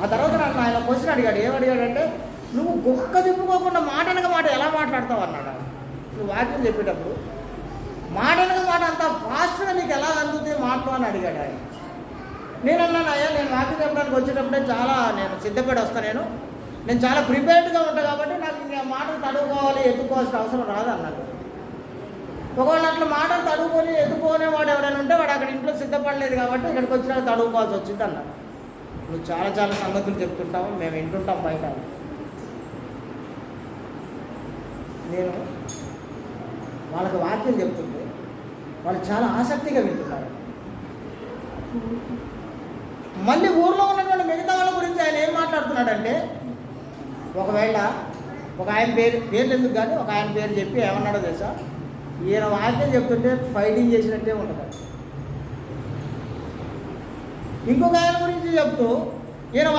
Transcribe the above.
ఆ తర్వాత నన్ను ఆయన క్వశ్చన్ అడిగాడు. ఏమడిగాడంటే, నువ్వు గొక్క తిప్పుకోకుండా మాట వెనక మాట ఎలా మాట్లాడతావు అన్నాడు. నువ్వు వాక్యం చెప్పేటప్పుడు మాట వెనక మాట అంత ఫాస్ట్గా నీకు ఎలా అందుతుంది మాటలు అని అడిగాడు ఆయన. నేను అన్నాను, అయ్యా నేను వాక్యం చెప్పడానికి వచ్చేటప్పుడే నేను సిద్ధపడి వస్తాను, నేను చాలా ప్రిపేర్డ్గా ఉంటాను కాబట్టి నాకు ఇంకా మాటలు తడువుకోవాలి ఎత్తుకోవాల్సిన అవసరం రాదు అన్నాడు. ఒకవేళ అట్లా మాటలు తడువుకొని ఎత్తుకోనేవాడు ఎవరైనా ఉంటే వాడు అక్కడ ఇంట్లో సిద్ధపడలేదు కాబట్టి ఇక్కడికి వచ్చినాక తడువుకోవాల్సి వచ్చింది అన్నాడు. నువ్వు చాలా సంగతులు చెప్తుంటావు, మేము వింటుంటాం బయట. నేను వాళ్ళకి వాక్యం చెప్తుంటే వాళ్ళు చాలా ఆసక్తిగా వింటున్నారు. మళ్ళీ ఊర్లో ఉన్నటువంటి మిగతా వాళ్ళ గురించి ఆయన ఏం మాట్లాడుతున్నాడంటే, ఒకవేళ ఒక ఆయన పేర్లు ఎందుకు కానీ ఒక ఆయన పేరు చెప్పి ఏమన్నాడో తెలుసా, ఈయన వాక్యం చెప్తుంటే ఫైటింగ్ చేసినట్టే ఉంటుంది. ఇంకొక ఆయన గురించి చెప్తూ ఈయన